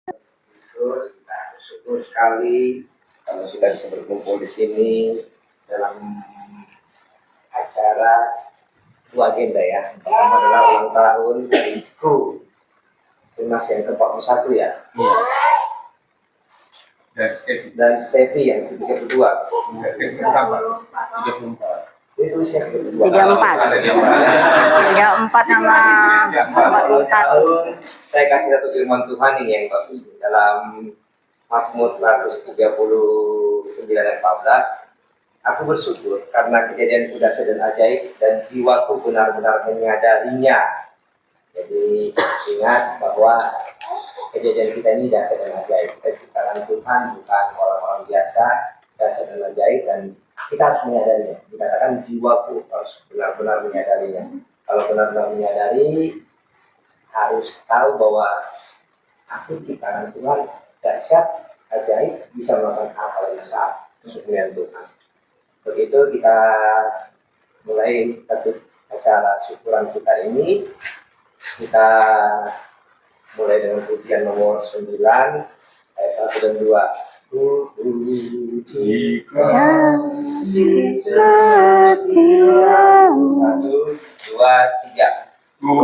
Terus kita bersyukur sekali kalau kita bisa berkumpul di sini dalam acara dua agenda ya. Pertama adalah ulang tahun dari kru timnas yang ke-41 ya. Iya. Dan Stevie yang ke-32. Berapa? 34. Itu usia ke-32. 34 sama 41. Saya kasih satu firman Tuhan ini yang bagus dalam Mazmur 139 ayat 14. Aku bersyukur karena kejadian dahsyat dan ajaib dan jiwaku benar-benar menyadarinya. Jadi ingat bahwa kejadian kita ini dahsyat dan ajaib. Kita ciptaan Tuhan, bukan orang-orang biasa, dahsyat dan ajaib, dan kita harus menyadarinya. Dikatakan jiwaku harus benar-benar menyadarinya. Kalau benar-benar menyadari, harus tahu bahwa aku ciptaan Tuhan, dahsyat, ajaib, bisa melakukan hal yang besar untuk kemuliaan Tuhan. Begitu kita mulai acara syukuran kita ini. Kita mulai dengan pujian nomor 9 ayat 1 dan 2. Kasih setiamu 1, 2, 3. ku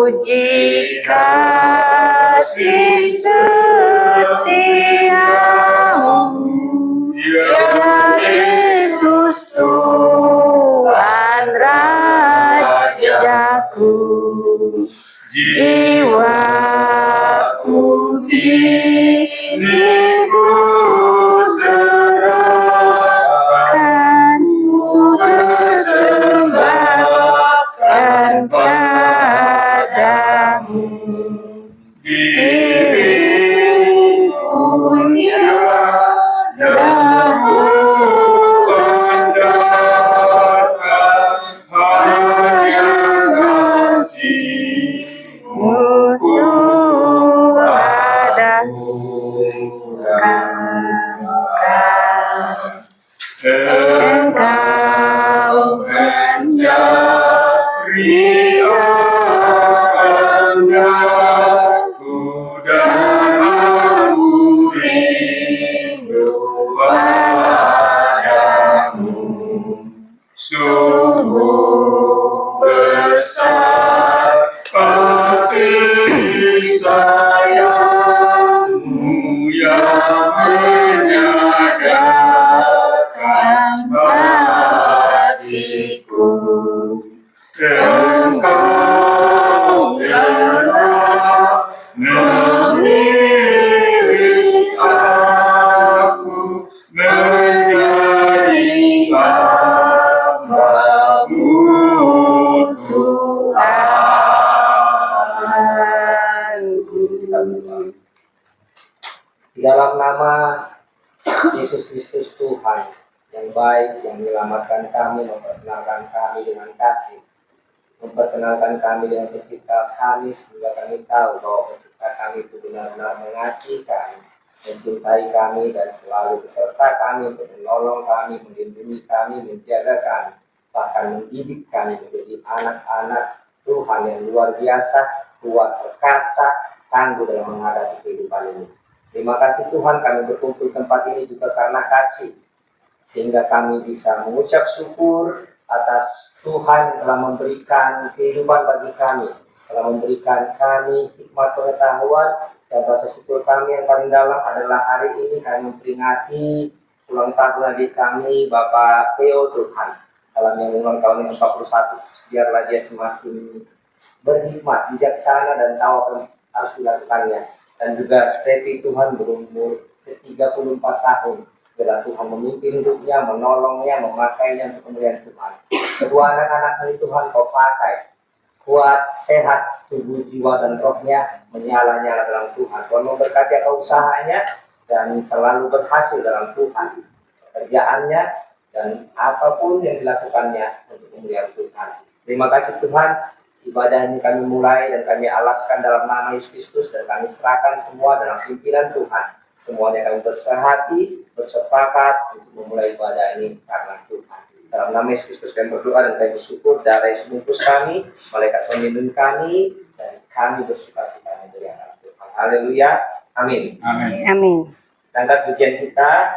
puji kasih setiamu ya Yesus Tuhan Rajaku, jiwaku kini ku serahkan, ku persembahkan padamu diriku yang dahulu andalkan hanya kasih-Mu Engkau mencari akan aku dan aku rindu padamu. Sungguh besar kasih sayang-Mu yang menyadarkan hatiku. Engkau telah memilih aku menjadi hamba-Mu, Tuhanku. Di dalam nama Yesus Kristus Tuhan yang baik, yang menyelamatkan kami, memperkenalkan kami dengan kasih, memperkenalkan kami dengan pencipta kami, sehingga kami tahu bahwa pencipta kami itu benar-benar mengasihi kami, mencintai kami, dan selalu beserta kami untuk menolong kami, melindungi kami, menjaga kami, bahkan mendidik kami menjadi anak-anak Tuhan yang luar biasa, kuat, perkasa, tangguh dalam menghadapi kehidupan ini. Terima kasih Tuhan, kami berkumpul di tempat ini juga karena kasih, sehingga kami bisa mengucap syukur atas Tuhan telah memberikan kehidupan bagi kami, telah memberikan kami hikmat pengetahuan, dan rasa syukur kami yang paling dalam adalah hari ini kami memperingati ulang tahun adik kami, Bapak Theo Tuhan, dalam yang ulang tahun yang 41. Biarlah dia semakin berhikmat, bijaksana, dan tahu apa yang harus dilakukannya. Dan juga Stevie Tuhan berumur 34 tahun. Bila Tuhan memimpin hidupnya, menolongnya, memakainya untuk kemuliaan Tuhan. Kedua anak-anak ini Tuhan Kau pakai, kuat, sehat, tubuh, jiwa, dan rohnya menyala-nyala dalam Tuhan. Tuhan memberkati usahanya dan selalu berhasil dalam Tuhan, pekerjaannya, dan apapun yang dilakukannya untuk kemuliaan Tuhan. Terima kasih Tuhan. Ibadah ini kami mulai dan kami alaskan dalam nama Yesus Kristus, dan kami serahkan semua dalam pimpinan Tuhan. Semuanya kami bersehati, bersepakat untuk memulai ibadah ini karena Tuhan. Dalam nama Yesus Kristus kami berdoa dan kami bersyukur. Darah Yesus bungkus kami, malaikat pelindung kami, dan kami bersuka cita menjadi anak Tuhan. Haleluya. Amin. Amin. Amin. Tanggal pujian kita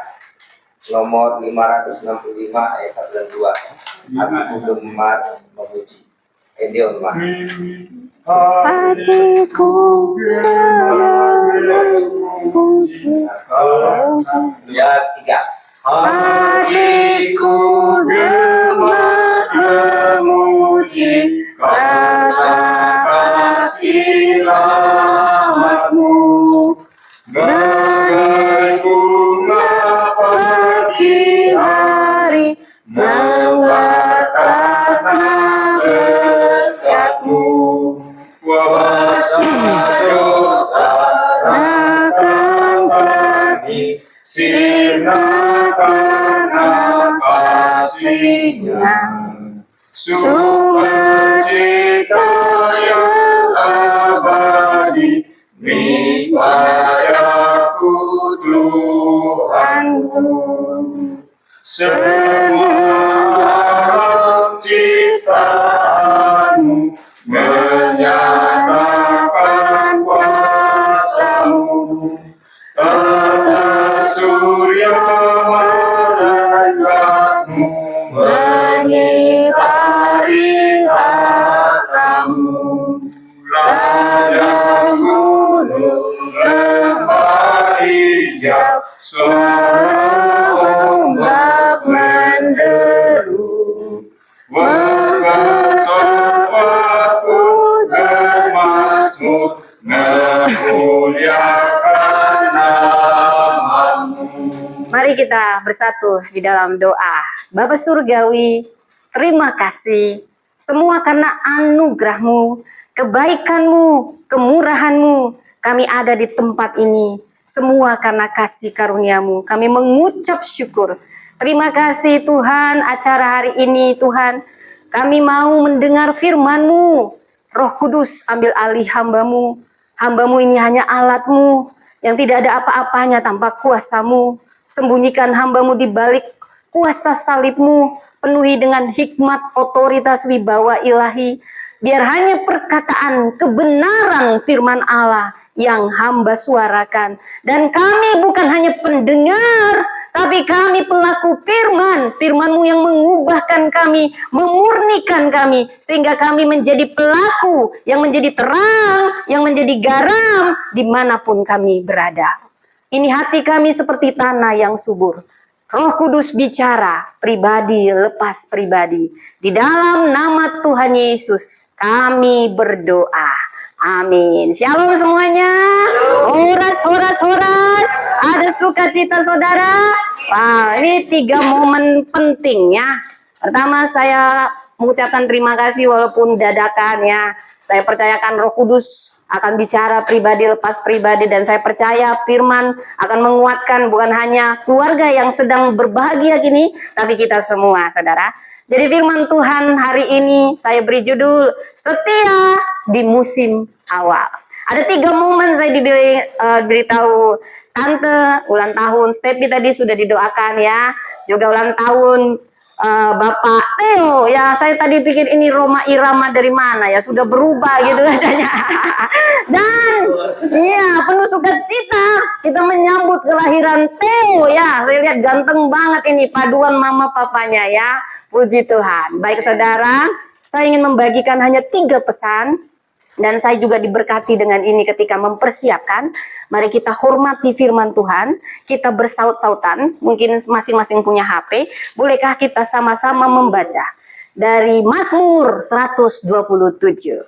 nomor 565 ayat 1 dan 2. Aku gemar memuji. Endion mah. Hatiku memuji. Ya, 3. Hatiku gemar memuji rasa kasih rahmat-Mu. Bagai bunga pagi hari mengatasnya berkat-Mu. Kuasa dosa akan pergi, sirnakan kasih-Nya. Sukacita yang abadi di padaku Tuhanku. Semua ciptaan-Mu menyatakan kuasa-Mu. Tata surya merangkak-Mu menyinari harta-Mu. Ladang gunung lembah hijau, suara ombak menderu. Berbersama bermasmur memuliakan nama-Mu. Mari kita bersatu di dalam doa. Bapa Surgawi, terima kasih semua karena anugerah-Mu, kebaikan-Mu, kemurahan-Mu. Kami ada di tempat ini, semua karena kasih karunia-Mu. Kami mengucap syukur. Terima kasih Tuhan, acara hari ini Tuhan. Kami mau mendengar firman-Mu. Roh Kudus, ambil alih hamba-Mu. Hamba-Mu ini hanya alat-Mu yang tidak ada apa-apanya tanpa kuasa-Mu. Sembunyikan hamba-Mu di balik kuasa salib-Mu. Penuhi dengan hikmat, otoritas, wibawa ilahi. Biar hanya perkataan kebenaran firman Allah yang hamba suarakan. Dan kami bukan hanya pendengar, tapi kami pelaku firman. Firman-Mu yang mengubahkan kami, memurnikan kami. Sehingga kami menjadi pelaku, yang menjadi terang, yang menjadi garam, dimanapun kami berada. Ini hati kami seperti tanah yang subur. Roh Kudus bicara, pribadi lepas pribadi. Di dalam nama Tuhan Yesus, kami berdoa. Amin. Shalom semuanya. Horas, horas, horas. Ada sukacita saudara. Wah, ini 3 momen penting ya. Pertama, saya mengucapkan terima kasih walaupun dadakan ya. Saya percayakan Roh Kudus akan bicara pribadi lepas pribadi, dan saya percaya firman akan menguatkan bukan hanya keluarga yang sedang berbahagia gini, tapi kita semua saudara. Jadi firman Tuhan hari ini saya beri judul setia di musim awal. Ada 3 momen saya diberitahu tante ulang tahun. Stepi tadi sudah didoakan ya, juga ulang tahun Bapak Theo ya. Saya tadi pikir ini Roma Irama dari mana ya, sudah berubah gitu katanya. Dan iya, penuh sukacita kita menyambut kelahiran Theo ya. Saya lihat ganteng banget ini paduan mama papanya ya. Puji Tuhan. Baik saudara, saya ingin membagikan hanya 3 pesan. Dan saya juga diberkati dengan ini ketika mempersiapkan. Mari kita hormati firman Tuhan. Kita bersaut-sautan. Mungkin masing-masing punya HP. Bolehkah kita sama-sama membaca dari Mazmur 127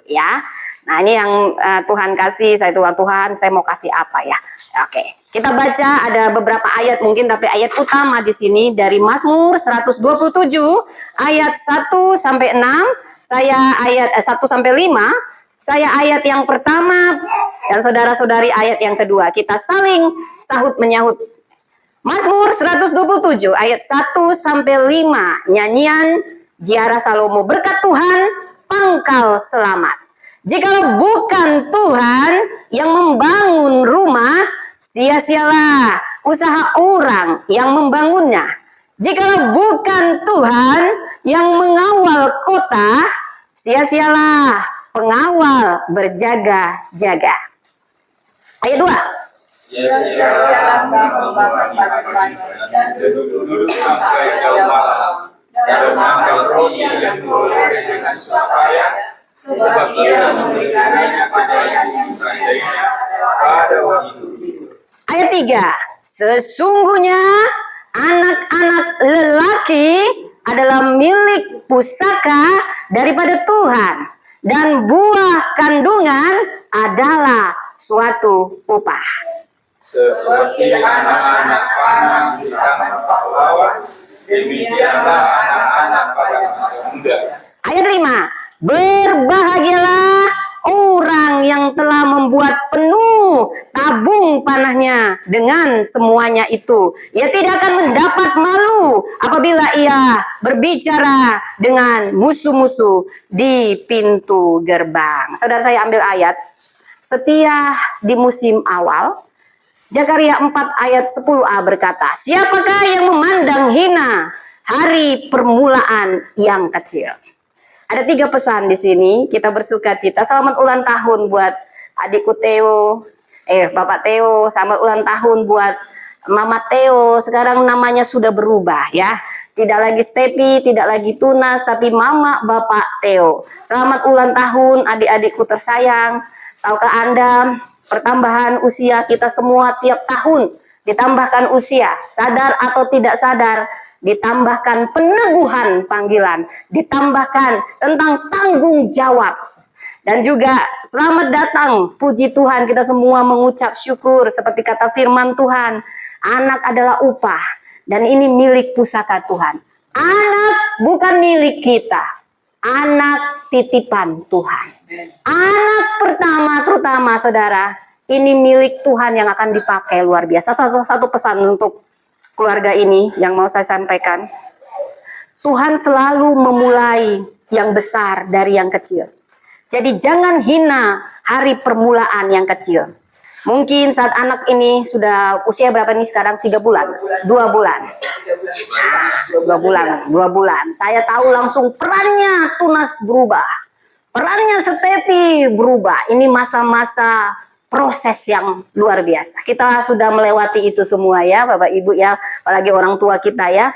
ya. Nah ini yang Tuhan kasih. Saya Tuhan, saya mau kasih apa ya. Oke. Kita baca ada beberapa ayat mungkin, tapi ayat utama di sini dari Mazmur 127 ayat 1 sampai 6. Saya ayat 1 sampai 5. Saya ayat yang pertama dan saudara-saudari ayat yang kedua. Kita saling sahut menyahut. Mazmur 127 ayat 1 sampai 5. Nyanyian Ziarah Salomo. Berkat Tuhan pangkal selamat. Jikalau bukan Tuhan yang membangun rumah, sia-sialah usaha orang yang membangunnya. Jikalau bukan Tuhan yang mengawal kota, sia-sialah pengawal berjaga-jaga. Ayat 2. Siang membawa pagi dan duduk sampai jauh malam dan makan roti yang digoreng dengan susah payah sebab ia memberikannya pada yang mencintainya pada waktu itu. Ayat 3. Sesungguhnya anak-anak lelaki adalah milik pusaka daripada Tuhan, dan buah kandungan adalah suatu upah. Seperti anak-anak panah di tangan pahlawan, demikianlah anak-anak pada masa muda. Ayat 5. Berbahagialah orang yang telah membuat penuh tabung panahnya dengan semuanya itu. Ia tidak akan mendapat malu apabila ia berbicara dengan musuh-musuh di pintu gerbang. Saudara, saya ambil ayat. Setia di musim awal, Zakaria 4 ayat 10a berkata, siapakah yang memandang hina hari permulaan yang kecil? Ada 3 pesan di sini. Kita bersuka cita. Selamat ulang tahun buat adikku Theo, Bapak Theo. Selamat ulang tahun buat Mama Theo. Sekarang namanya sudah berubah ya. Tidak lagi Stepi, tidak lagi Tunas, tapi Mama Bapak Theo. Selamat ulang tahun adik-adikku tersayang. Tahukah Anda, pertambahan usia kita semua tiap tahun ditambahkan usia, sadar atau tidak sadar, ditambahkan peneguhan panggilan, ditambahkan tentang tanggung jawab. Dan juga selamat datang, puji Tuhan, kita semua mengucap syukur seperti kata firman Tuhan, anak adalah upah dan ini milik pusaka Tuhan. Anak bukan milik kita, anak titipan Tuhan. Anak pertama terutama saudara, ini milik Tuhan yang akan dipakai luar biasa. Satu pesan untuk keluarga ini yang mau saya sampaikan. Tuhan selalu memulai yang besar dari yang kecil. Jadi jangan hina hari permulaan yang kecil. Mungkin saat anak ini sudah usia berapa nih sekarang? 3 bulan? 2 bulan? 2 bulan. Saya tahu langsung perannya Tunas berubah. Perannya Stepi berubah. Ini masa-masa proses yang luar biasa. Kita sudah melewati itu semua ya Bapak Ibu ya. Apalagi orang tua kita ya.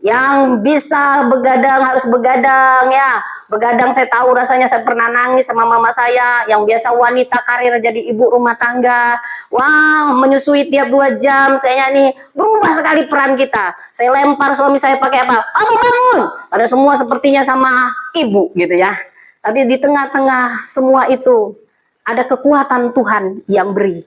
Yang bisa begadang harus begadang ya. Begadang saya tahu rasanya, saya pernah nangis sama mama saya. Yang biasa wanita karir jadi ibu rumah tangga. Wow, menyusui tiap 2 jam. Saya nih berubah sekali peran kita. Saya lempar suami saya pakai apa? Apa bangun? Karena semua sepertinya sama ibu gitu ya. Tapi di tengah-tengah semua itu ada kekuatan Tuhan yang beri.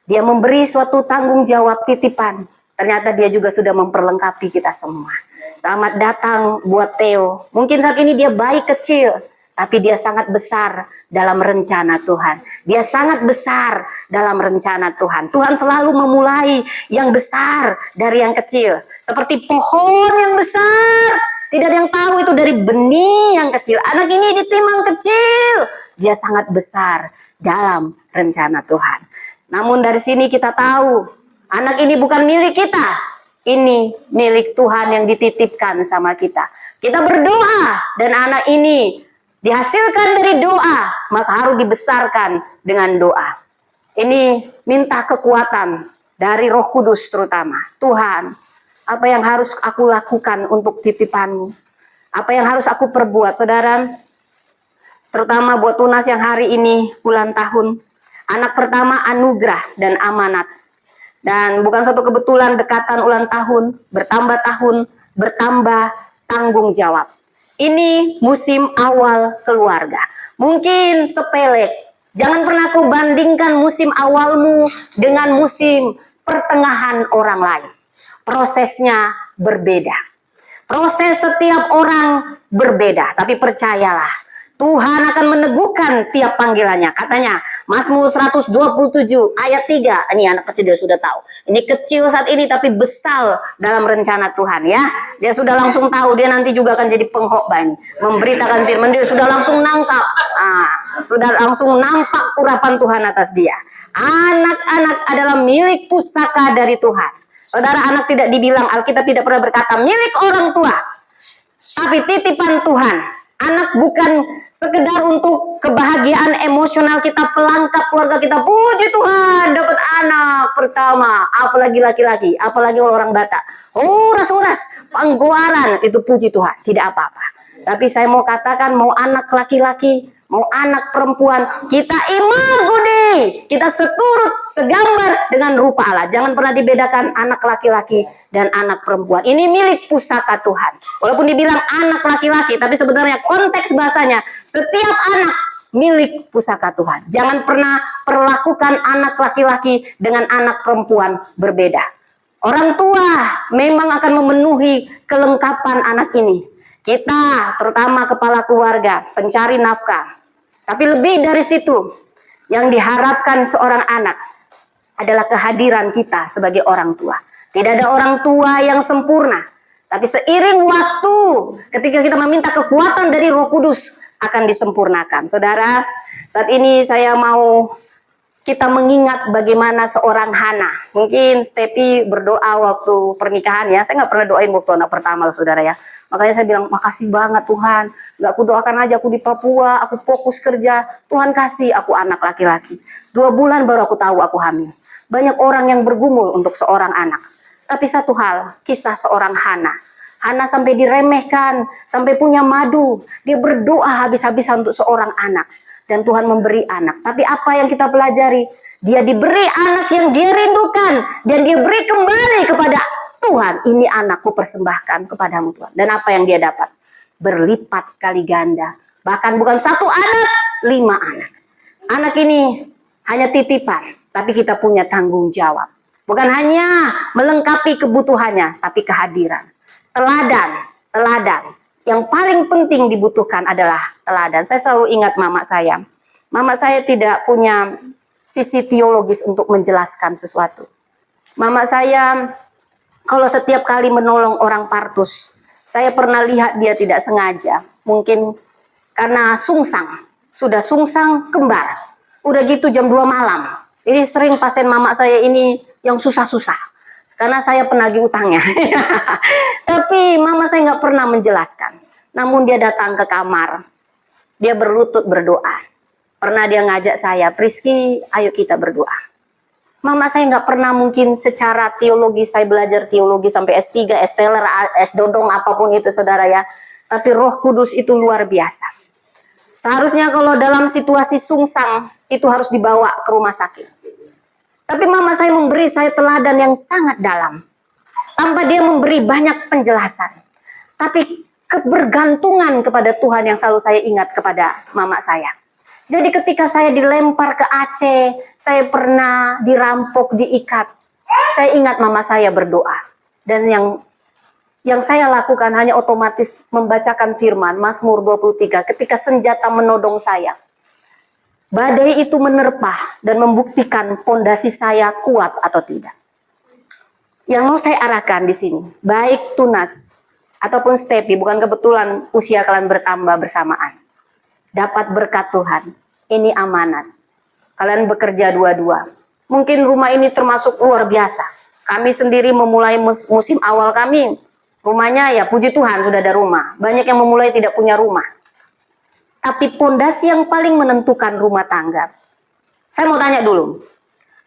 Dia memberi suatu tanggung jawab titipan. Ternyata dia juga sudah memperlengkapi kita semua. Selamat datang buat Theo. Mungkin saat ini dia bayi kecil, tapi dia sangat besar dalam rencana Tuhan. Dia sangat besar dalam rencana Tuhan. Tuhan selalu memulai yang besar dari yang kecil. Seperti pohon yang besar. Tidak ada yang tahu itu dari benih yang kecil. Anak ini ditimang kecil. Dia sangat besar dalam rencana Tuhan. Namun dari sini kita tahu, anak ini bukan milik kita. Ini milik Tuhan yang dititipkan sama kita. Kita berdoa dan anak ini dihasilkan dari doa, maka harus dibesarkan dengan doa. Ini minta kekuatan dari Roh Kudus terutama. Tuhan, apa yang harus aku lakukan untuk titipanmu? Apa yang harus aku perbuat? Saudara, terutama buat Tunas yang hari ini ulang tahun. Anak pertama anugerah dan amanat. Dan bukan suatu kebetulan dekatan ulang tahun, bertambah tanggung jawab. Ini musim awal keluarga. Mungkin sepele. Jangan pernah kau bandingkan musim awalmu dengan musim pertengahan orang lain. Prosesnya berbeda. Proses setiap orang berbeda. Tapi percayalah, Tuhan akan meneguhkan tiap panggilannya. Katanya, Mazmur 127 ayat 3. Ini anak kecil dia sudah tahu. Ini kecil saat ini tapi besar dalam rencana Tuhan ya. Dia sudah langsung tahu, dia nanti juga akan jadi pengkhotbah ini. Memberitakan firman, dia sudah langsung nangkap. Sudah langsung nampak urapan Tuhan atas dia. Anak-anak adalah milik pusaka dari Tuhan. Saudara, anak tidak dibilang, Alkitab tidak pernah berkata milik orang tua. Tapi titipan Tuhan. Anak bukan sekedar untuk kebahagiaan emosional kita, pelengkap keluarga kita. Puji Tuhan dapat anak pertama, apalagi laki-laki, apalagi orang Batak. Horas-horas, panggoaran, itu puji Tuhan, tidak apa-apa. Tapi saya mau katakan, mau anak laki-laki, mau anak perempuan, kita imago deh, kita seturut, segambar dengan rupa Allah. Jangan pernah dibedakan anak laki-laki dan anak perempuan. Ini milik pusaka Tuhan. Walaupun dibilang anak laki-laki, tapi sebenarnya konteks bahasanya setiap anak milik pusaka Tuhan. Jangan pernah perlakukan anak laki-laki dengan anak perempuan berbeda. Orang tua memang akan memenuhi kelengkapan anak ini. Kita, terutama kepala keluarga, pencari nafkah. Tapi lebih dari situ, yang diharapkan seorang anak adalah kehadiran kita sebagai orang tua. Tidak ada orang tua yang sempurna. Tapi seiring waktu, ketika kita meminta kekuatan dari Roh Kudus, akan disempurnakan. Saudara, saat ini saya mau kita mengingat bagaimana seorang Hana. Mungkin Stepi berdoa waktu pernikahan ya. Saya nggak pernah doain waktu anak pertama loh saudara ya. Makanya saya bilang makasih banget Tuhan. Nggak aku doakan aja aku di Papua. Aku fokus kerja. Tuhan kasih aku anak laki-laki. 2 bulan baru aku tahu aku hamil. Banyak orang yang bergumul untuk seorang anak. Tapi satu hal, kisah seorang Hana. Hana sampai diremehkan, sampai punya madu. Dia berdoa habis-habisan untuk seorang anak. Dan Tuhan memberi anak. Tapi apa yang kita pelajari? Dia diberi anak yang dia rindukan. Dan dia beri kembali kepada Tuhan. Ini anakku persembahkan kepadamu Tuhan. Dan apa yang dia dapat? Berlipat kali ganda. Bahkan bukan 1 anak, 5 anak. Anak ini hanya titipan. Tapi kita punya tanggung jawab. Bukan hanya melengkapi kebutuhannya. Tapi kehadiran. Teladan. Yang paling penting dibutuhkan adalah teladan. Saya selalu ingat mama saya. Mama saya tidak punya sisi teologis untuk menjelaskan sesuatu. Mama saya kalau setiap kali menolong orang partus, saya pernah lihat dia tidak sengaja. Mungkin karena sungsang. Sudah sungsang kembar. Udah gitu jam 2 malam. Jadi sering pasien mama saya ini yang susah-susah. Karena saya penagih utangnya. Tapi mama saya nggak pernah menjelaskan. Namun dia datang ke kamar. Dia berlutut berdoa. Pernah dia ngajak saya, Priski, ayo kita berdoa. Mama saya nggak pernah mungkin secara teologi, saya belajar teologi sampai S3, S Teler, S Dodong, apapun itu saudara ya. Tapi Roh Kudus itu luar biasa. Seharusnya kalau dalam situasi sungsang, itu harus dibawa ke rumah sakit. Tapi mama saya memberi saya teladan yang sangat dalam. Tanpa dia memberi banyak penjelasan. Tapi kebergantungan kepada Tuhan yang selalu saya ingat kepada mama saya. Jadi ketika saya dilempar ke Aceh, saya pernah dirampok, diikat. Saya ingat mama saya berdoa. Dan yang saya lakukan hanya otomatis membacakan firman Mazmur 23 ketika senjata menodong saya. Badai itu menerpa dan membuktikan pondasi saya kuat atau tidak. Yang mau saya arahkan di sini, baik Tunas ataupun Stepi, bukan kebetulan usia kalian bertambah bersamaan. Dapat berkat Tuhan, ini amanat. Kalian bekerja dua-dua. Mungkin rumah ini termasuk luar biasa. Kami sendiri memulai musim awal kami, rumahnya ya puji Tuhan sudah ada rumah. Banyak yang memulai tidak punya rumah. Tapi pondasi yang paling menentukan rumah tangga. Saya mau tanya dulu.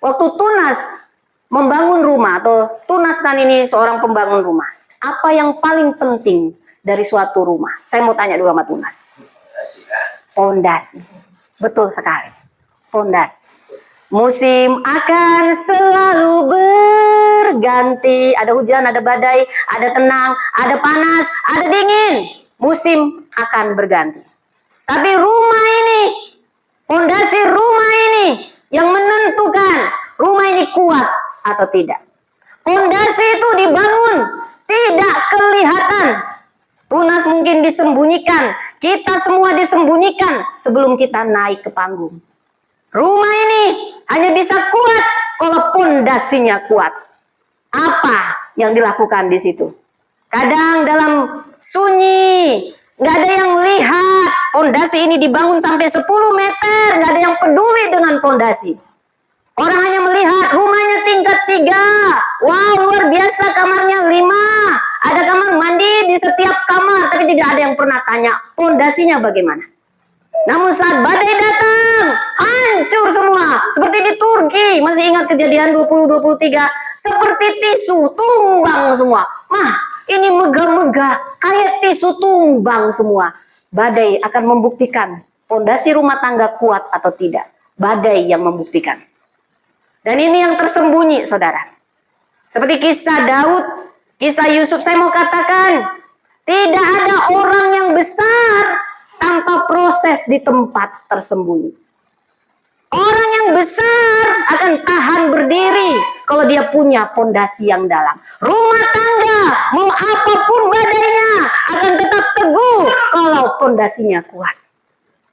Waktu Tunas membangun rumah, atau Tunas kan ini seorang pembangun rumah. Apa yang paling penting dari suatu rumah? Saya mau tanya dulu sama Tunas. Pondasi. Betul sekali. Pondasi. Musim akan selalu berganti. Ada hujan, ada badai, ada tenang, ada panas, ada dingin. Musim akan berganti. Tapi rumah ini, pondasi rumah ini yang menentukan rumah ini kuat atau tidak. Pondasi itu dibangun, tidak kelihatan. Tunas mungkin disembunyikan, kita semua disembunyikan sebelum kita naik ke panggung. Rumah ini hanya bisa kuat kalau pondasinya kuat. Apa yang dilakukan di situ? Kadang dalam sunyi, nggak ada yang lihat. Pondasi ini dibangun sampai 10 meter, nggak ada yang peduli dengan pondasi. Orang hanya melihat rumahnya tingkat 3. Wow, luar biasa, kamarnya 5. Ada kamar mandi di setiap kamar, tapi tidak ada yang pernah tanya pondasinya bagaimana. Namun saat badai datang, hancur semua. Seperti di Turki, masih ingat kejadian 2023, seperti tisu, tumbang semua. Ini megah-megah, kayak tisu tumbang semua. Badai akan membuktikan pondasi rumah tangga kuat atau tidak. Badai yang membuktikan. Dan ini yang tersembunyi, saudara. Seperti kisah Daud, kisah Yusuf, saya mau katakan, tidak ada orang yang besar tanpa proses di tempat tersembunyi. Orang yang besar akan tahan berdiri kalau dia punya pondasi yang dalam. Rumah tangga, mau apapun badainya, akan tetap teguh kalau pondasinya kuat.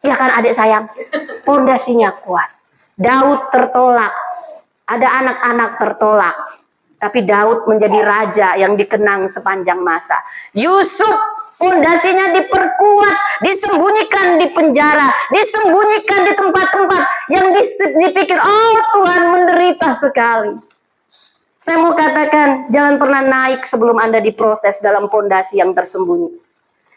Ya kan adik sayang, pondasinya kuat. Daud tertolak, ada anak-anak tertolak, tapi Daud menjadi raja yang dikenang sepanjang masa. Yusuf, pondasinya diperkuat, disembunyikan di penjara, disembunyikan di tempat-tempat yang dipikir, oh Tuhan menderita sekali. Saya mau katakan, jangan pernah naik sebelum Anda diproses dalam pondasi yang tersembunyi.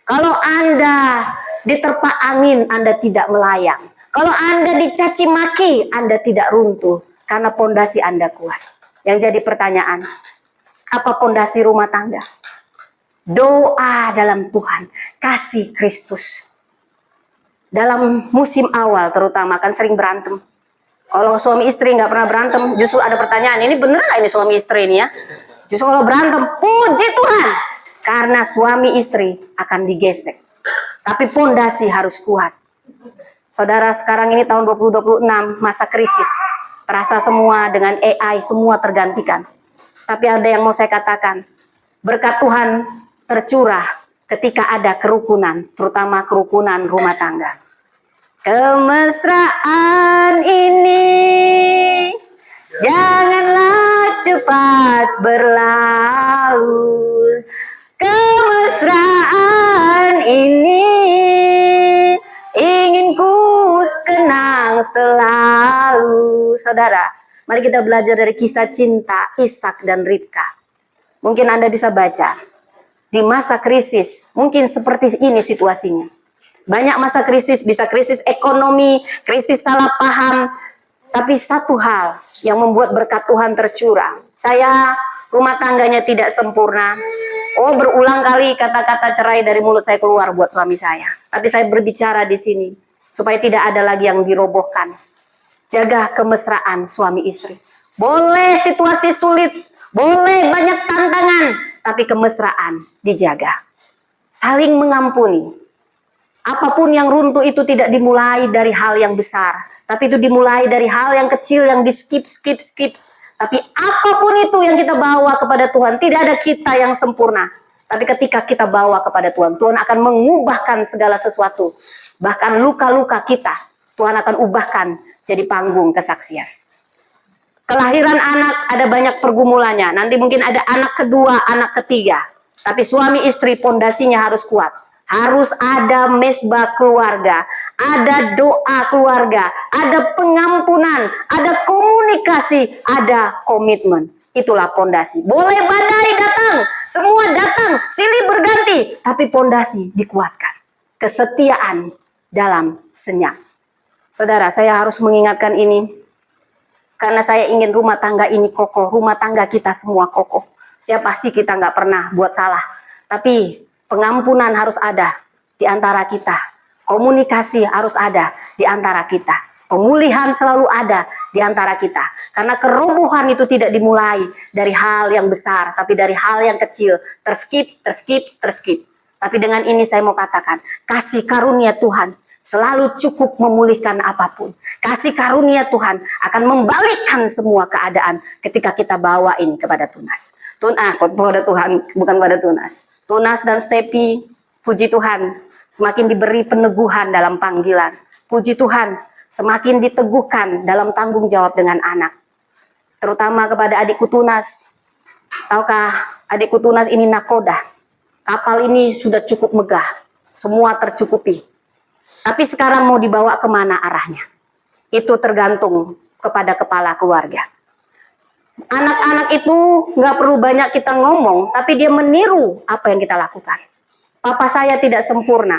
Kalau Anda diterpa angin, Anda tidak melayang. Kalau Anda dicaci maki, Anda tidak runtuh karena pondasi Anda kuat. Yang jadi pertanyaan, apa pondasi rumah tangga? Doa dalam Tuhan, kasih Kristus. Dalam musim awal terutama kan sering berantem. Kalau suami istri nggak pernah berantem, justru ada pertanyaan, ini bener nggak ini suami istri ini ya? Justru kalau berantem, puji Tuhan, karena suami istri akan digesek. Tapi pondasi harus kuat. Saudara, sekarang ini tahun 2026, masa krisis. Terasa semua dengan AI, semua tergantikan. Tapi ada yang mau saya katakan, berkat Tuhan tercurah ketika ada kerukunan, terutama kerukunan rumah tangga. Kemesraan ini janganlah cepat berlalu. Kemesraan ini ingin ku kenang selalu. Saudara, mari kita belajar dari kisah cinta Ishak dan Ribka. Mungkin Anda bisa baca. Di masa krisis, mungkin seperti ini situasinya. Banyak masa krisis, bisa krisis ekonomi, krisis salah paham. Tapi satu hal yang membuat berkat Tuhan tercurah. Saya rumah tangganya tidak sempurna. Oh, berulang kali kata-kata cerai dari mulut saya keluar buat suami saya. Tapi saya berbicara di sini supaya tidak ada lagi yang dirobohkan. Jaga kemesraan suami istri. Boleh situasi sulit, boleh banyak tantangan, tapi kemesraan dijaga. Saling mengampuni. Apapun yang runtuh itu tidak dimulai dari hal yang besar, tapi itu dimulai dari hal yang kecil yang di skip. Tapi apapun itu yang kita bawa kepada Tuhan, tidak ada kita yang sempurna. Tapi ketika kita bawa kepada Tuhan, Tuhan akan mengubahkan segala sesuatu. Bahkan luka-luka kita, Tuhan akan ubahkan jadi panggung kesaksian. Kelahiran anak ada banyak pergumulannya. Nanti mungkin ada anak kedua, anak ketiga. Tapi suami istri pondasinya harus kuat. Harus ada mesbah keluarga, ada doa keluarga, ada pengampunan, ada komunikasi, ada komitmen. Itulah pondasi. Boleh badai datang, semua datang, silih berganti, tapi pondasi dikuatkan. Kesetiaan dalam senyap. Saudara, saya harus mengingatkan ini karena saya ingin rumah tangga ini kokoh, rumah tangga kita semua kokoh. Siapa sih kita nggak pernah buat salah, tapi pengampunan harus ada di antara kita. Komunikasi harus ada di antara kita. Pemulihan selalu ada di antara kita. Karena kerobohan itu tidak dimulai dari hal yang besar, tapi dari hal yang kecil. Terskip. Tapi dengan ini saya mau katakan, kasih karunia Tuhan selalu cukup memulihkan apapun. Kasih karunia Tuhan akan membalikkan semua keadaan ketika kita bawa ini kepada Tunas. Kepada Tuhan, bukan pada Tunas. Tunas dan Stepi, puji Tuhan, semakin diberi peneguhan dalam panggilan. Puji Tuhan, semakin diteguhkan dalam tanggung jawab dengan anak. Terutama kepada adikku Tunas. Tahukah adikku Tunas ini nakoda. Kapal ini sudah cukup megah. Semua tercukupi. Tapi sekarang mau dibawa kemana arahnya? Itu tergantung kepada kepala keluarga. Anak-anak itu nggak perlu banyak kita ngomong, tapi dia meniru apa yang kita lakukan. Papa saya tidak sempurna.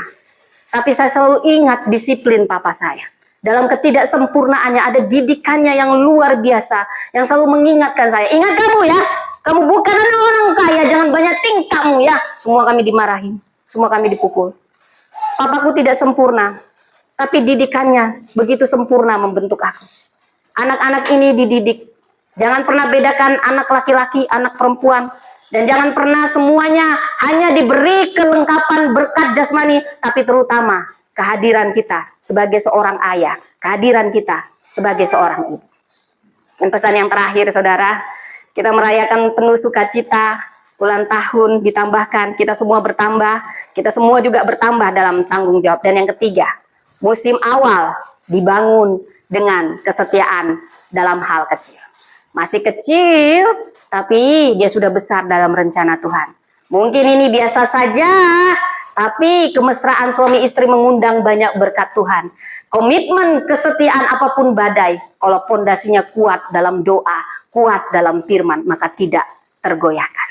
Tapi saya selalu ingat disiplin papa saya. Dalam ketidaksempurnaannya ada didikannya yang luar biasa. Yang selalu mengingatkan saya. Ingat kamu ya. Kamu bukan anak orang kaya. Jangan banyak tingkahmu ya. Semua kami dimarahin. Semua kami dipukul. Papaku tidak sempurna. Tapi didikannya begitu sempurna membentuk aku. Anak-anak ini dididik. Jangan pernah bedakan anak laki-laki, anak perempuan. Dan jangan pernah semuanya hanya diberi kelengkapan berkat jasmani. Tapi terutama kehadiran kita sebagai seorang ayah. Kehadiran kita sebagai seorang ibu. Dan pesan yang terakhir saudara. Kita merayakan penuh sukacita. Ulang tahun ditambahkan. Kita semua bertambah. Kita semua juga bertambah dalam tanggung jawab. Dan yang ketiga. Musim awal dibangun dengan kesetiaan dalam hal kecil. Masih kecil, tapi dia sudah besar dalam rencana Tuhan. Mungkin ini biasa saja, tapi kemesraan suami istri mengundang banyak berkat Tuhan. Komitmen kesetiaan apapun badai, kalau pondasinya kuat dalam doa, kuat dalam firman, maka tidak tergoyahkan.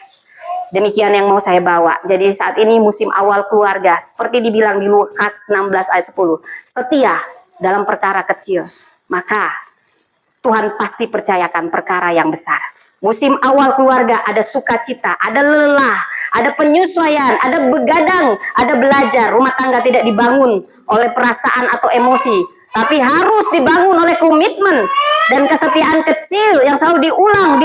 Demikian yang mau saya bawa. Jadi saat ini musim awal keluarga, seperti dibilang di Lukas 16 ayat 10, setia dalam perkara kecil, maka Tuhan pasti percayakan perkara yang besar. Musim awal keluarga ada sukacita, ada lelah, ada penyesuaian, ada begadang, ada belajar. Rumah tangga tidak dibangun oleh perasaan atau emosi, tapi harus dibangun oleh komitmen dan kesetiaan kecil yang selalu diulang.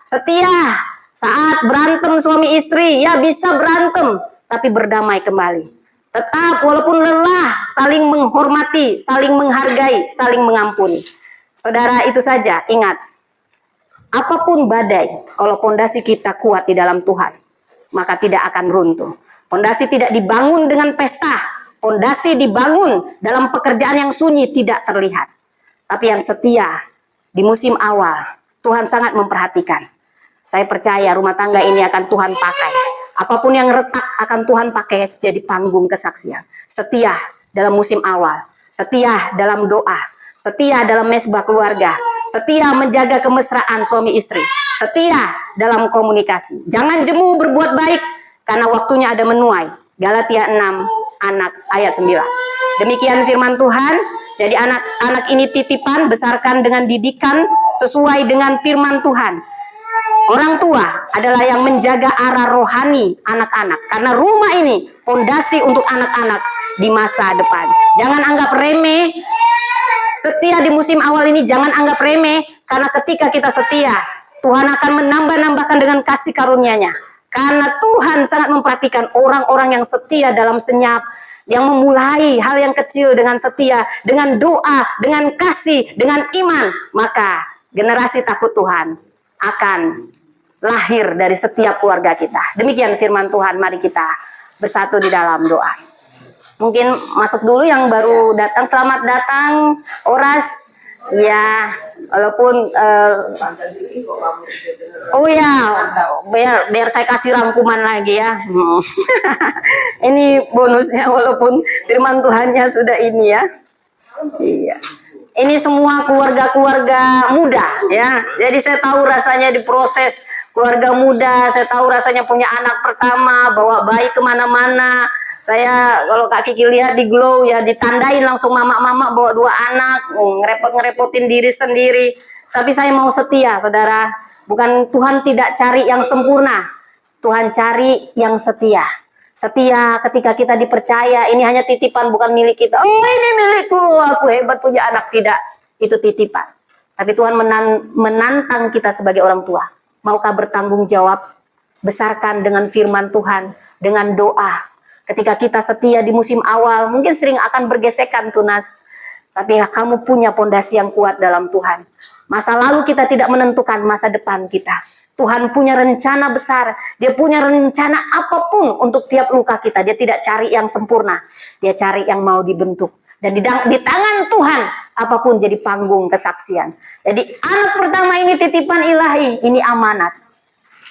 Setia saat berantem suami istri, ya bisa berantem, tapi berdamai kembali. Tetap walaupun lelah, saling menghormati, saling menghargai, saling mengampuni. Saudara, itu saja, ingat, apapun badai, kalau pondasi kita kuat di dalam Tuhan, maka tidak akan runtuh. Pondasi tidak dibangun dengan pesta, pondasi dibangun dalam pekerjaan yang sunyi, tidak terlihat. Tapi yang setia, di musim awal, Tuhan sangat memperhatikan. Saya percaya rumah tangga ini akan Tuhan pakai. Apapun yang retak akan Tuhan pakai jadi panggung kesaksian. Setia dalam musim awal, setia dalam doa, setia dalam mesbah keluarga, setia menjaga kemesraan suami istri, setia dalam komunikasi. Jangan jemu berbuat baik karena waktunya ada menuai. Galatia 6 ayat 9. Demikian firman Tuhan. Jadi anak-anak ini titipan, besarkan dengan didikan sesuai dengan firman Tuhan. Orang tua adalah yang menjaga arah rohani anak-anak. Karena rumah ini fondasi untuk anak-anak di masa depan. Jangan anggap remeh. Setia di musim awal ini jangan anggap remeh, karena ketika kita setia, Tuhan akan menambah-nambahkan dengan kasih karunia-Nya. Karena Tuhan sangat memperhatikan orang-orang yang setia dalam senyap, yang memulai hal yang kecil dengan setia, dengan doa, dengan kasih, dengan iman, maka generasi takut Tuhan akan lahir dari setiap keluarga kita. Demikian firman Tuhan, mari kita bersatu di dalam doa. Mungkin masuk dulu yang baru datang. Selamat datang, Oras. Ya, walaupun oh ya, biar saya kasih rangkuman lagi ya. Ini bonusnya, walaupun firman Tuhannya sudah ini ya. Iya. Ini semua keluarga-keluarga muda ya. Jadi saya tahu rasanya diproses keluarga muda. Saya tahu rasanya punya anak pertama, bawa bayi kemana-mana. Saya kalau Kak Kiki lihat di Glow ya, ditandain langsung mama-mama bawa 2 anak, ngerepot-ngerepotin diri sendiri. Tapi saya mau setia, saudara. Bukan Tuhan tidak cari yang sempurna, Tuhan cari yang setia. Setia ketika kita dipercaya, ini hanya titipan, bukan milik kita. Oh, ini milikku, aku hebat punya anak. Tidak, itu titipan. Tapi Tuhan menantang kita sebagai orang tua. Maukah bertanggung jawab? Besarkan dengan firman Tuhan, dengan doa. Ketika kita setia di musim awal, mungkin sering akan bergesekan tunas. Tapi kamu punya pondasi yang kuat dalam Tuhan. Masa lalu kita tidak menentukan masa depan kita. Tuhan punya rencana besar. Dia punya rencana apapun untuk tiap luka kita. Dia tidak cari yang sempurna. Dia cari yang mau dibentuk. Dan di tangan Tuhan, apapun jadi panggung kesaksian. Jadi anak pertama ini titipan ilahi, ini amanat.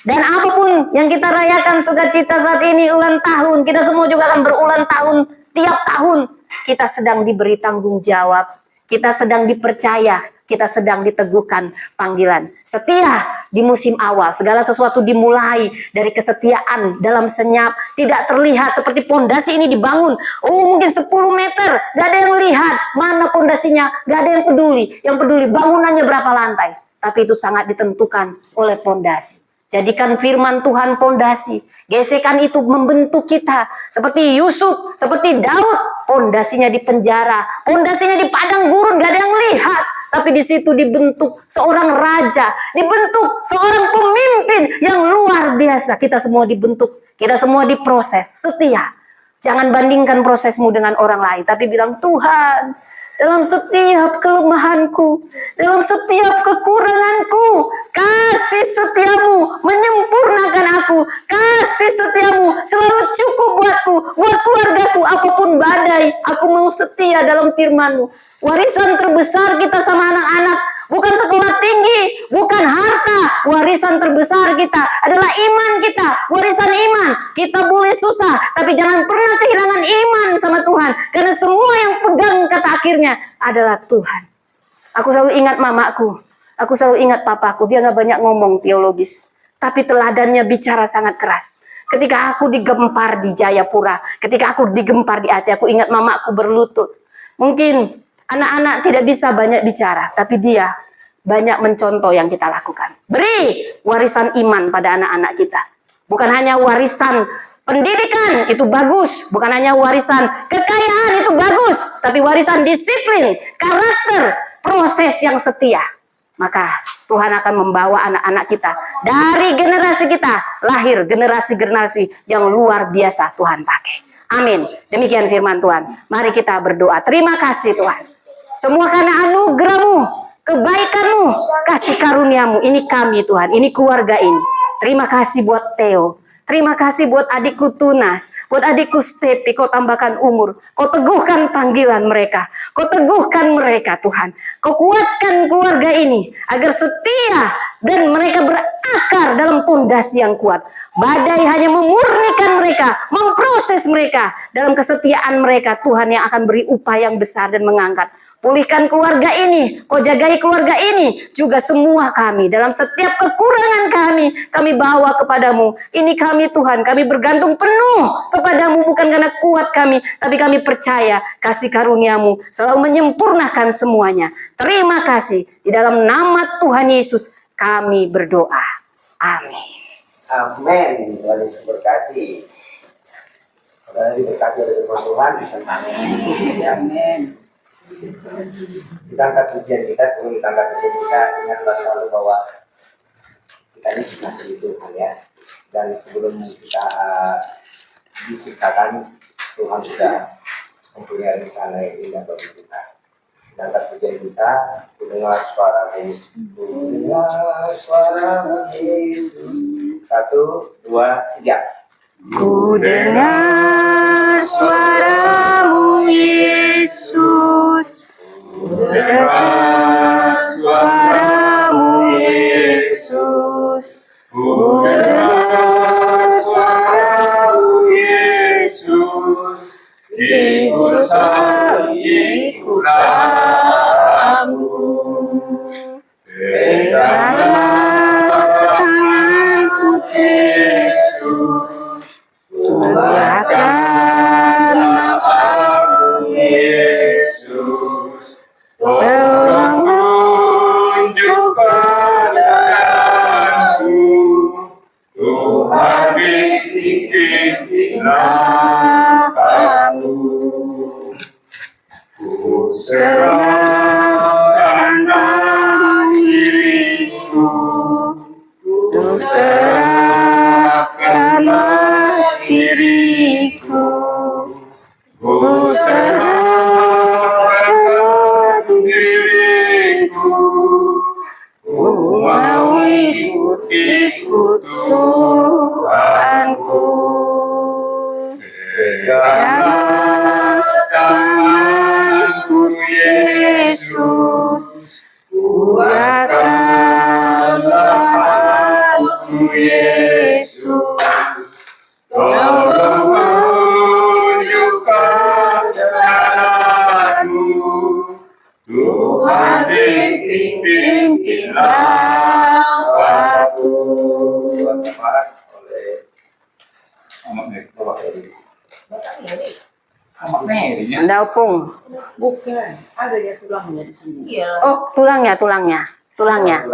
Dan apapun yang kita rayakan sukacita saat ini ulang tahun, kita semua juga akan berulang tahun tiap tahun. Kita sedang diberi tanggung jawab, kita sedang dipercaya, kita sedang diteguhkan panggilan. Setia di musim awal. Segala sesuatu dimulai dari kesetiaan dalam senyap. Tidak terlihat seperti pondasi ini dibangun. Oh mungkin 10 meter. Gak ada yang lihat mana pondasinya. Gak ada yang peduli. Yang peduli bangunannya berapa lantai. Tapi itu sangat ditentukan oleh pondasi. Jadikan firman Tuhan pondasi. Gesekan itu membentuk kita. Seperti Yusuf, seperti Daud. Pondasinya di penjara. Pondasinya di padang gurun. Gak ada yang lihat. Tapi di situ dibentuk seorang raja. Dibentuk seorang pemimpin yang luar biasa. Kita semua dibentuk. Kita semua diproses. Setia. Jangan bandingkan prosesmu dengan orang lain. Tapi bilang, Tuhan, dalam setiap kelemahanku, dalam setiap kekuranganku, kasih setiamu menyempurnakan aku. Kasih setiamu selalu cukup buatku, buat keluargaku. Apapun badai, aku mau setia dalam firman-Mu. Warisan terbesar kita sama anak-anak bukan sekolah tinggi, bukan harta. Warisan terbesar kita adalah iman kita. Warisan iman. Kita boleh susah, tapi jangan pernah kehilangan iman sama Tuhan. Karena semua yang pegang kata akhirnya adalah Tuhan. Aku selalu ingat mamaku. Aku selalu ingat papaku. Dia gak banyak ngomong teologis. Tapi teladannya bicara sangat keras. Ketika aku digempar di Jayapura, ketika aku digempar di Aceh, aku ingat mamaku berlutut. Mungkin anak-anak tidak bisa banyak bicara, tapi dia banyak mencontoh yang kita lakukan. Beri warisan iman pada anak-anak kita. Bukan hanya warisan pendidikan, itu bagus. Bukan hanya warisan kekayaan, itu bagus. Tapi warisan disiplin, karakter, proses yang setia. Maka Tuhan akan membawa anak-anak kita. Dari generasi kita, lahir generasi-generasi yang luar biasa Tuhan pakai. Amin. Demikian firman Tuhan. Mari kita berdoa. Terima kasih Tuhan. Semua karena anugerah-Mu, kebaikan-Mu, kasih karunia-Mu. Ini kami Tuhan, ini keluarga ini. Terima kasih buat Theo. Terima kasih buat adikku Tunas, buat adikku Stepi. Kau tambahkan umur, Kau teguhkan panggilan mereka, Kau teguhkan mereka Tuhan. Kau kuatkan keluarga ini agar setia dan mereka berakar dalam pondasi yang kuat. Badai hanya memurnikan mereka, memproses mereka. Dalam kesetiaan mereka, Tuhan yang akan beri upah yang besar dan mengangkat. Pulihkan keluarga ini, Kau jagai keluarga ini, juga semua kami. Dalam setiap kekurangan kami bawa kepadamu. Ini kami Tuhan, kami bergantung penuh kepadamu, bukan karena kuat kami, tapi kami percaya kasih karuniamu selalu menyempurnakan semuanya. Terima kasih, di dalam nama Tuhan Yesus kami berdoa. Amin. Amin. Tuhan Yesus berkati. Saudara diberkati oleh firman Tuhan, disenangi. Amin. Kita angkat pujian kita, sebelum kita angkat pujian kita, ingatlah selalu bahwa kita ini masih Tuhan ya. Dan sebelum kita diciptakan, Tuhan sudah mempunyai rencana yang indah bagi kita. Kita angkat pujian kita, dengar suara Yesus. Dengar suara Yesus. 1, 2, 3. Ku dengar suara-Mu Yesus. Ku dengar suara-Mu Yesus. Ku dengar suara-Mu Yesus. Ikutlah aku. Peganglah tanganku Yesus. Tuhankanlah aku Yesus. Tolong tunjukkan aku. Tuhan pimpinlah aku. Ku serahkan diriku. Ku serahkanlah diriku. Ku serahkan diriku. Ku mau ikut Tuhanku. Peganglah tanganku Yesus. Kuatkanlah aku Yesus. Tolong tunjukkan jalanmu. Tuhan pimpinlah Mary ya. Daupung. Bukan, ada ya tulangnya di sini. Iya. Oh, tulangnya. tulangnya ya.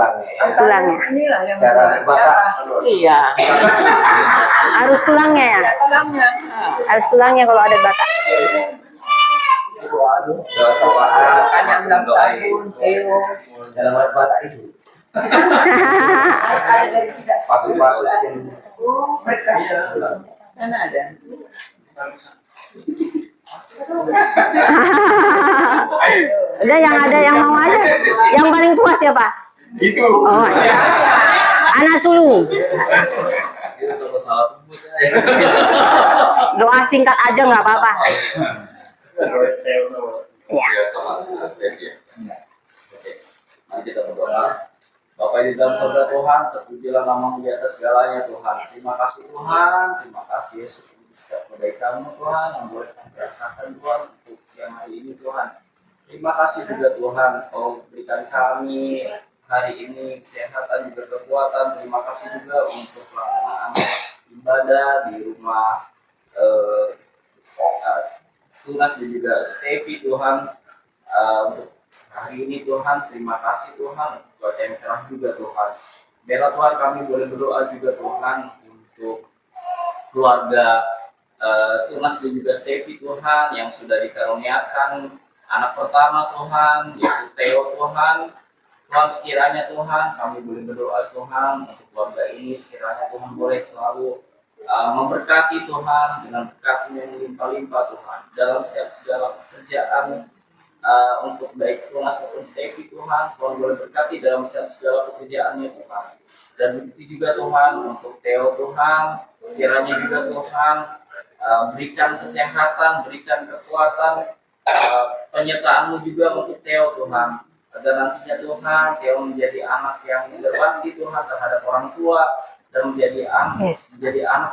Tulangnya. Inilah yang Cara terbakar. Iya. Harus tulangnya ya. Tulangnya. Harus tulangnya kalau ada batak. Doa syafaat Hanya 6 tahun, Theo. dalam batak itu. Ada dari tidak. Pasus-pasus yang Berkah. Kan ada. Udah yang ada yang mau aja. Yang paling tua siapa? Itu. Oh, anak sulung. Doa singkat aja nggak apa-apa. Ya. Mari kita berdoa. Bapa di dalam surga Tuhan, terpujilah namamu di atas segalanya Tuhan. Terima kasih Tuhan, terima kasih Yesus untuk setiap kebaikan-Mu Tuhan yang boleh kami rasakan Tuhan untuk siang hari ini Tuhan. Terima kasih juga Tuhan, Kau berikan kami hari ini kesehatan juga kekuatan. Terima kasih juga untuk pelaksanaan ibadah di rumah Tunas dan juga Stevi Tuhan. Untuk hari ini Tuhan, terima kasih Tuhan, cuaca yang cerah juga Tuhan. Biarlah Tuhan kami boleh berdoa juga Tuhan untuk keluarga Tunas dan juga Stevi Tuhan yang sudah dikaruniakan anak pertama Tuhan, yaitu Theo Tuhan. Tuhan sekiranya Tuhan kami boleh berdoa Tuhan untuk keluarga ini, sekiranya Tuhan boleh selalu memberkati Tuhan dengan berkat-Mu yang melimpah-limpah Tuhan dalam setiap segala pekerjaan. Untuk baik Tunas maupun Stevi Tuhan boleh berkati dalam segala pekerjaannya Tuhan. Dan begitu juga Tuhan untuk Theo Tuhan, sekiranya juga Tuhan berikan kesehatan, berikan kekuatan, penyertaan-Mu juga untuk Theo Tuhan, agar nantinya Tuhan Theo menjadi anak yang berbakti Tuhan terhadap orang tua dan menjadi anak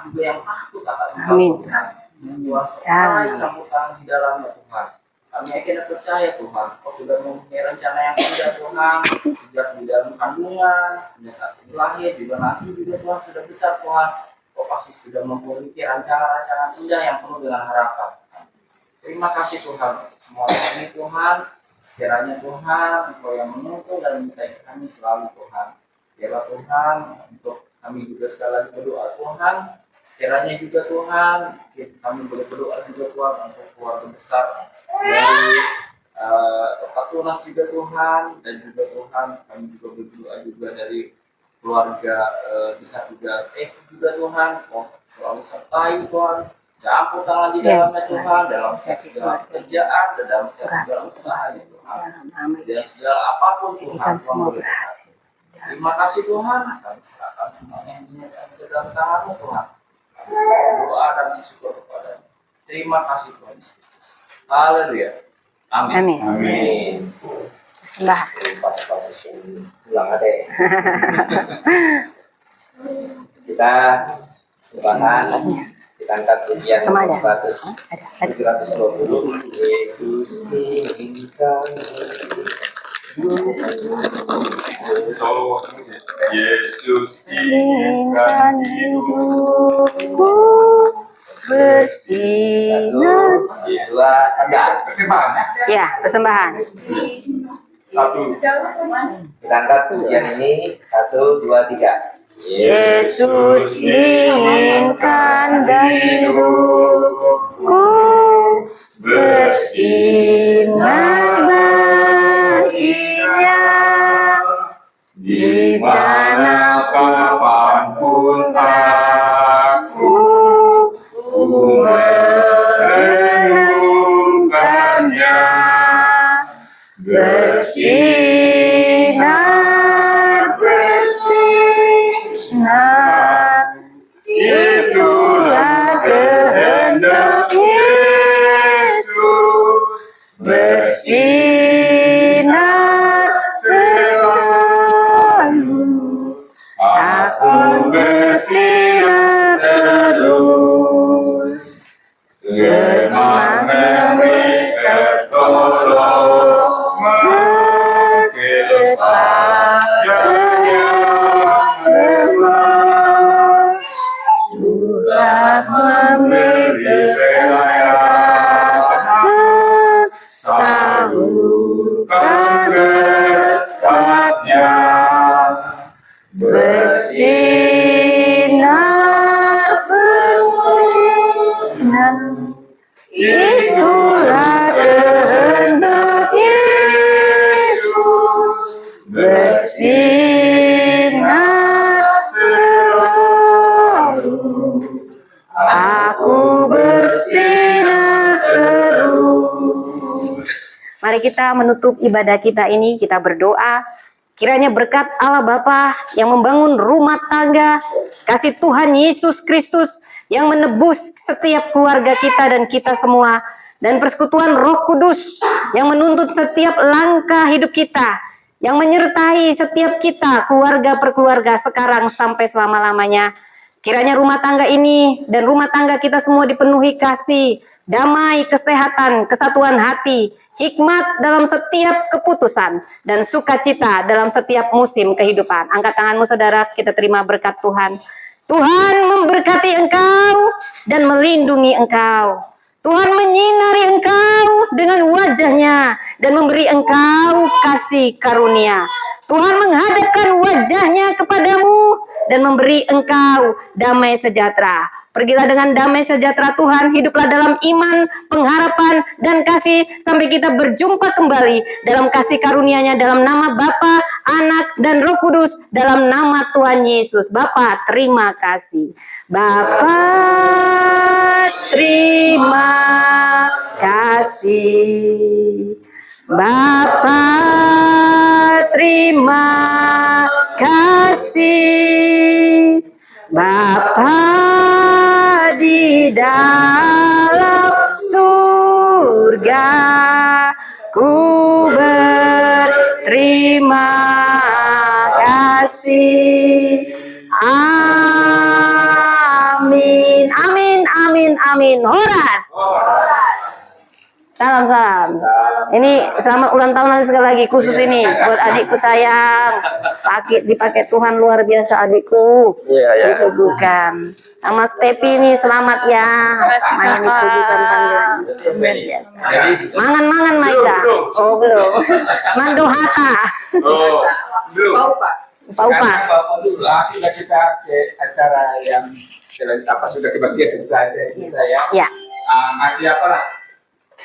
juga yang takut akan Tuhan, menguasai sambutan di dalamnya Tuhan. Kami yakin dan percaya Tuhan, Kau sudah mempunyai rencana yang indah Tuhan, sejak di dalam kandungan, hingga saat ini lahir, juga nanti juga Tuhan sudah besar Tuhan. Kau pasti sudah memiliki rencana-rencana indah yang penuh dengan harapan. Terima kasih Tuhan untuk semua ini Tuhan. Sekiranya Tuhan, Kau yang menuntun dan menyertai kami selalu Tuhan. Biarlah Tuhan, untuk kami juga sekali lagi berdoa Tuhan. Sekiranya juga Tuhan, kami boleh berdoa juga Tuhan untuk keluarga besar dari Pak Tunas juga Tuhan, dan juga Tuhan kami juga berdoa juga dari keluarga besar juga Steve juga Tuhan. Oh, selalu sertai Tuhan, campur tangan di dalamnya Tuhan, dalam segala pekerjaan dan dalam segala usahanya Tuhan, dan segala apapun Tuhan semua boleh berhasil. Terima kasih Tuhan, kami serahkan semuanya ke dalam tangan-Mu Tuhan. Doa dan syukur kepada. Terima kasih Tuhan Yesus. Haleluya. Amin. Amin. Amin. Sembah. Pasus-pasus yang pulang ada ya. Kita sembahan, kita angkat pujian Kemana? 720. Yesus menginginkan So, Yesus inginkan hidupku bersinar. dua tiga. persembahan. Ya, persembahan. 1. Kita angkat pujian ini 1, 2, 3. Yesus inginkan dan hidupku bersinar baginya. Di mana kapanpun aku merenungkannya, bersinar, bersinar, itulah kehendak Yesus, bersinar selalu bersinar, bersinar. Itulah kehendak Yesus, bersinar selalu. Aku bersinar terus. Mari kita menutup ibadah kita ini, kita berdoa. Kiranya berkat Allah Bapa yang membangun rumah tangga, kasih Tuhan Yesus Kristus yang menebus setiap keluarga kita dan kita semua, dan persekutuan Roh Kudus yang menuntut setiap langkah hidup kita, yang menyertai setiap kita, keluarga per keluarga, sekarang sampai selama-lamanya. Kiranya rumah tangga ini dan rumah tangga kita semua dipenuhi kasih, damai, kesehatan, kesatuan hati, hikmat dalam setiap keputusan, dan sukacita dalam setiap musim kehidupan. Angkat tanganmu saudara, kita terima berkat Tuhan. Tuhan memberkati engkau dan melindungi engkau. Tuhan menyinari engkau dengan wajahnya dan memberi engkau kasih karunia. Tuhan menghadapkan wajahnya kepadamu dan memberi engkau damai sejahtera. Pergilah dengan damai sejahtera Tuhan, hiduplah dalam iman, pengharapan, dan kasih sampai kita berjumpa kembali dalam kasih karunia-Nya, dalam nama Bapa, Anak, dan Roh Kudus, dalam nama Tuhan Yesus. Bapa, terima kasih. Bapa, terima kasih. Bapa, terima kasih. Bapa di dalam surga, ku berterima kasih. Amin, amin, amin, amin. Horas. Salam, salam. Ini selamat ulang tahun lagi sekali lagi, khusus ini buat adikku sayang. Dipakai Tuhan luar biasa adikku. Iya. Diteguhkan. Sama Stepi nih selamat ya. Main diteguhkan panggilan. Luar biasa. Mangan-mangan Maida. Oh belum. Mando hata. Oh, belum. Upa-upa. Sudah kita ke acara yang selain apa sudah kebaktian selesai ya. Ya. Ngasih apa lah?